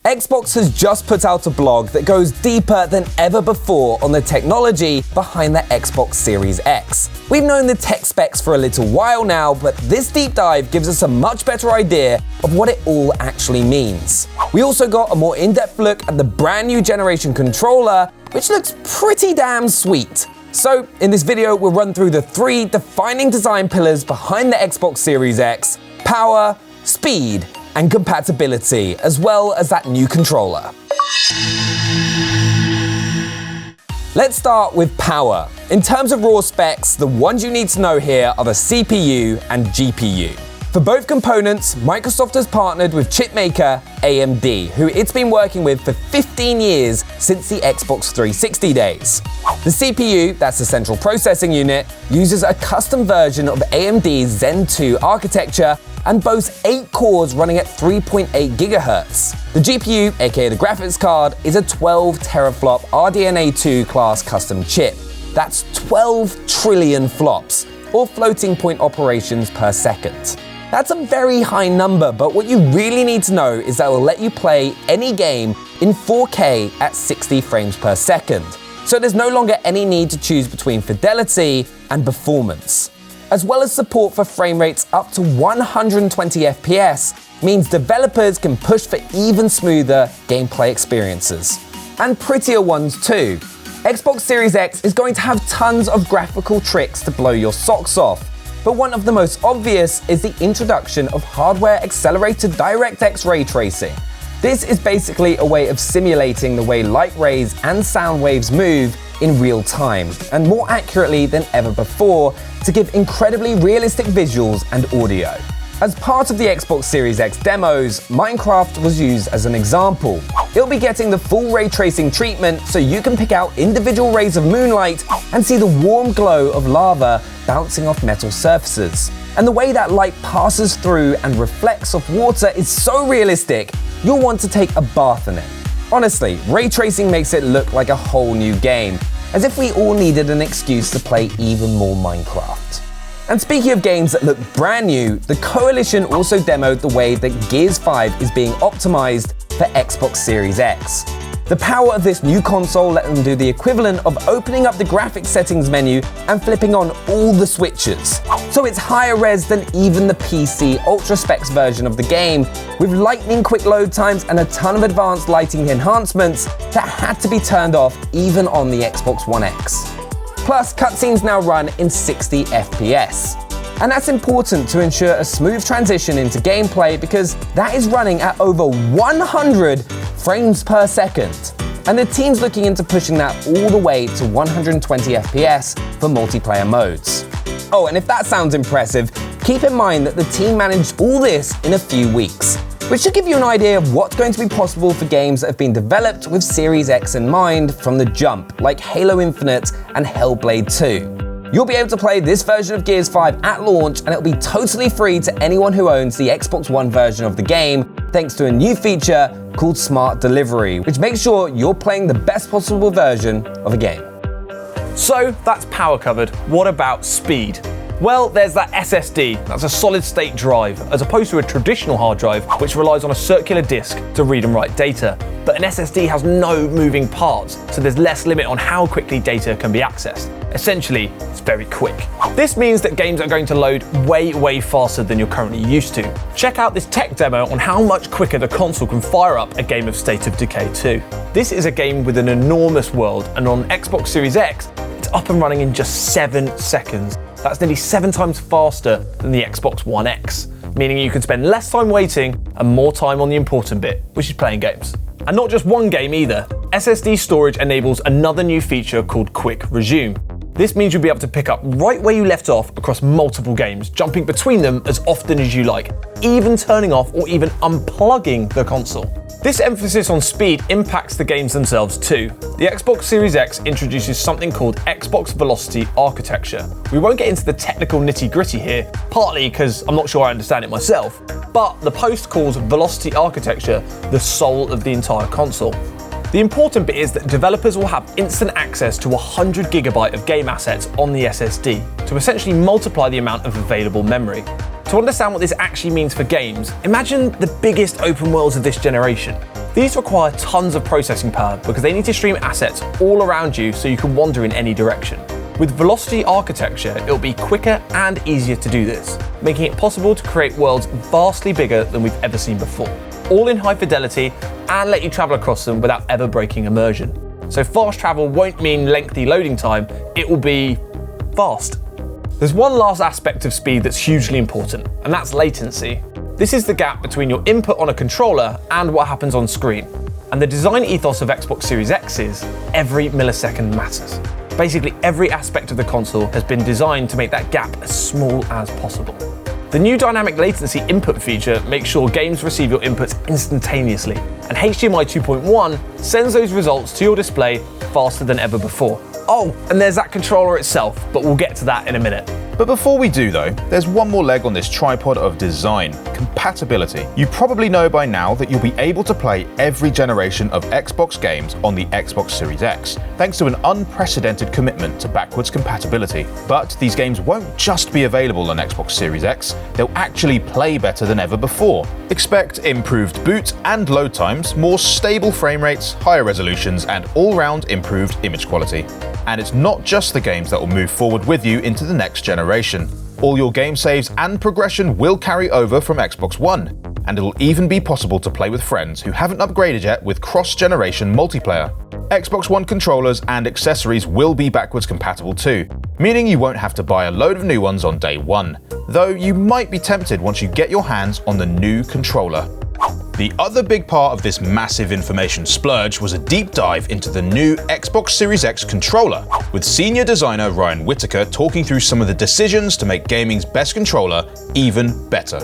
Xbox has just put out a blog that goes deeper than ever before on the technology behind the Xbox Series X. We've known the tech specs for a little while now, but this deep dive gives us a much better idea of what it all actually means. We also got a more in-depth look at the brand new generation controller, which looks pretty damn sweet. So, in this video, we'll run through the 3 defining design pillars behind the Xbox Series X: power, speed, and compatibility, as well as that new controller. Let's start with power. In terms of raw specs, the ones you need to know here are the CPU and GPU. For both components, Microsoft has partnered with chipmaker AMD, who it's been working with for 15 years since the Xbox 360 days. The CPU, that's the central processing unit, uses a custom version of AMD's Zen 2 architecture and boasts 8 cores running at 3.8 GHz. The GPU, aka the graphics card, is a 12 teraflop RDNA 2 class custom chip. That's 12 trillion flops, or floating point operations per second. That's a very high number, but what you really need to know is that it will let you play any game in 4K at 60 frames per second. So there's no longer any need to choose between fidelity and performance. As well as support for frame rates up to 120 FPS, means developers can push for even smoother gameplay experiences. And prettier ones too. Xbox Series X is going to have tons of graphical tricks to blow your socks off. But one of the most obvious is the introduction of hardware-accelerated DirectX ray tracing. This is basically a way of simulating the way light rays and sound waves move in real time, and more accurately than ever before, to give incredibly realistic visuals and audio. As part of the Xbox Series X demos, Minecraft was used as an example. It'll be getting the full ray tracing treatment so you can pick out individual rays of moonlight and see the warm glow of lava bouncing off metal surfaces. And the way that light passes through and reflects off water is so realistic, you'll want to take a bath in it. Honestly, ray tracing makes it look like a whole new game, as if we all needed an excuse to play even more Minecraft. And speaking of games that look brand new, the Coalition also demoed the way that Gears 5 is being optimized for Xbox Series X. The power of this new console let them do the equivalent of opening up the graphics settings menu and flipping on all the switches. So it's higher res than even the PC Ultra Specs version of the game, with lightning quick load times and a ton of advanced lighting enhancements that had to be turned off even on the Xbox One X. Plus, cutscenes now run in 60 FPS. And that's important to ensure a smooth transition into gameplay because that is running at over 100 frames per second. And the team's looking into pushing that all the way to 120 FPS for multiplayer modes. Oh, and if that sounds impressive, keep in mind that the team managed all this in a few weeks, which should give you an idea of what's going to be possible for games that have been developed with Series X in mind from the jump, like Halo Infinite and Hellblade 2. You'll be able to play this version of Gears 5 at launch, and it'll be totally free to anyone who owns the Xbox One version of the game, thanks to a new feature called Smart Delivery, which makes sure you're playing the best possible version of a game. So that's power covered. What about speed? Well, there's that SSD, that's a solid-state drive, as opposed to a traditional hard drive, which relies on a circular disk to read and write data. But an SSD has no moving parts, so there's less limit on how quickly data can be accessed. Essentially, it's very quick. This means that games are going to load way faster than you're currently used to. Check out this tech demo on how much quicker the console can fire up a game of State of Decay 2. This is a game with an enormous world, and on Xbox Series X, it's up and running in just 7 seconds. That's nearly 7 times faster than the Xbox One X, meaning you can spend less time waiting and more time on the important bit, which is playing games. And not just one game either. SSD storage enables another new feature called Quick Resume. This means you'll be able to pick up right where you left off across multiple games, jumping between them as often as you like, even turning off or even unplugging the console. This emphasis on speed impacts the games themselves too. The Xbox Series X introduces something called Xbox Velocity Architecture. We won't get into the technical nitty-gritty here, partly because I'm not sure I understand it myself, but the post calls Velocity Architecture the soul of the entire console. The important bit is that developers will have instant access to 100 GB of game assets on the SSD to essentially multiply the amount of available memory. To understand what this actually means for games, imagine the biggest open worlds of this generation. These require tons of processing power because they need to stream assets all around you so you can wander in any direction. With velocity architecture, it'll be quicker and easier to do this, making it possible to create worlds vastly bigger than we've ever seen before, all in high fidelity and let you travel across them without ever breaking immersion. So fast travel won't mean lengthy loading time, it will be fast. There's one last aspect of speed that's hugely important, and that's latency. This is the gap between your input on a controller and what happens on screen. And the design ethos of Xbox Series X is every millisecond matters. Basically, every aspect of the console has been designed to make that gap as small as possible. The new dynamic latency input feature makes sure games receive your inputs instantaneously, and HDMI 2.1 sends those results to your display faster than ever before. Oh, and there's that controller itself, but we'll get to that in a minute. But before we do though, there's one more leg on this tripod of design: compatibility. You probably know by now that you'll be able to play every generation of Xbox games on the Xbox Series X, thanks to an unprecedented commitment to backwards compatibility. But these games won't just be available on Xbox Series X, they'll actually play better than ever before. Expect improved boot and load times, more stable frame rates, higher resolutions, and all-round improved image quality. And it's not just the games that will move forward with you into the next generation. All your game saves and progression will carry over from Xbox One, and it'll even be possible to play with friends who haven't upgraded yet with cross-generation multiplayer. Xbox One controllers and accessories will be backwards compatible too, meaning you won't have to buy a load of new ones on day one, though you might be tempted once you get your hands on the new controller. The other big part of this massive information splurge was a deep dive into the new Xbox Series X controller, with senior designer Ryan Whittaker talking through some of the decisions to make gaming's best controller even better.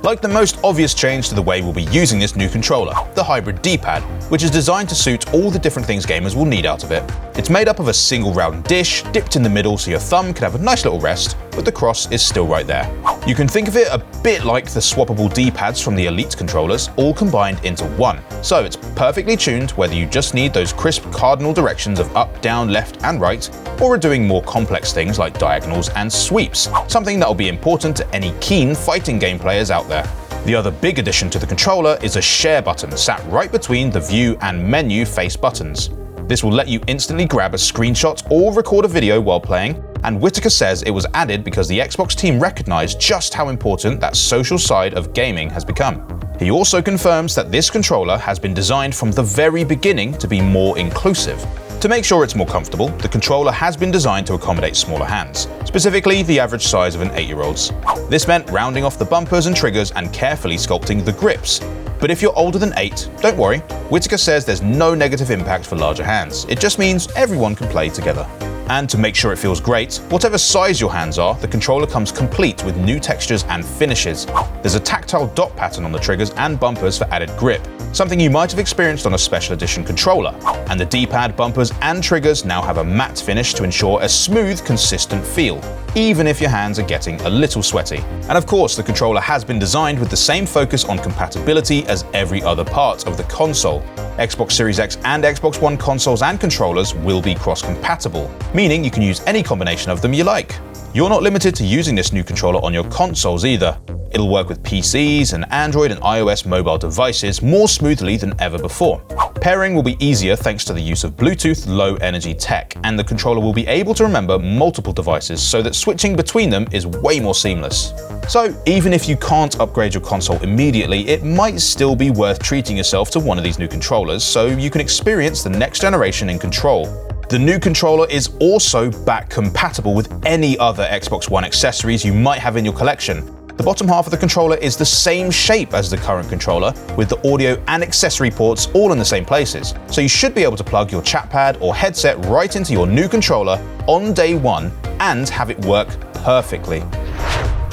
Like the most obvious change to the way we'll be using this new controller, the hybrid D-pad, which is designed to suit all the different things gamers will need out of it. It's made up of a single round dish, dipped in the middle so your thumb can have a nice little rest, but the cross is still right there. You can think of it a bit like the swappable D-pads from the Elite controllers, all combined into one. So it's perfectly tuned whether you just need those crisp cardinal directions of up, down, left, and right, or are doing more complex things like diagonals and sweeps, something that will be important to any keen fighting game players out there. The other big addition to the controller is a share button sat right between the view and menu face buttons. This will let you instantly grab a screenshot or record a video while playing, and Whittaker says it was added because the Xbox team recognized just how important that social side of gaming has become. He also confirms that this controller has been designed from the very beginning to be more inclusive. To make sure it's more comfortable, the controller has been designed to accommodate smaller hands, specifically the average size of an 8-year-old's. This meant rounding off the bumpers and triggers and carefully sculpting the grips. But if you're older than 8, don't worry, Whittaker says there's no negative impact for larger hands, it just means everyone can play together. And to make sure it feels great, whatever size your hands are, the controller comes complete with new textures and finishes. There's a tactile dot pattern on the triggers and bumpers for added grip, something you might have experienced on a special edition controller. And the D-pad, bumpers, and triggers now have a matte finish to ensure a smooth, consistent feel, even if your hands are getting a little sweaty. And of course, the controller has been designed with the same focus on compatibility as every other part of the console. Xbox Series X and Xbox One consoles and controllers will be cross-compatible, meaning you can use any combination of them you like. You're not limited to using this new controller on your consoles either. It'll work with PCs and Android and iOS mobile devices more smoothly than ever before. Pairing will be easier thanks to the use of Bluetooth low energy tech, and the controller will be able to remember multiple devices so that switching between them is way more seamless. So even if you can't upgrade your console immediately, it might still be worth treating yourself to one of these new controllers so you can experience the next generation in control. The new controller is also back compatible with any other Xbox One accessories you might have in your collection. The bottom half of the controller is the same shape as the current controller, with the audio and accessory ports all in the same places. So you should be able to plug your chat pad or headset right into your new controller on day one and have it work perfectly.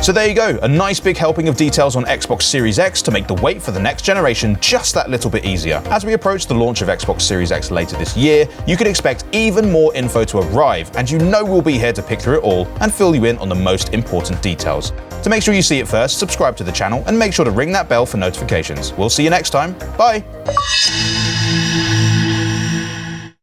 So there you go, a nice big helping of details on Xbox Series X to make the wait for the next generation just that little bit easier. As we approach the launch of Xbox Series X later this year, you can expect even more info to arrive, and you know we'll be here to pick through it all and fill you in on the most important details. To make sure you see it first, subscribe to the channel and make sure to ring that bell for notifications. We'll see you next time. Bye!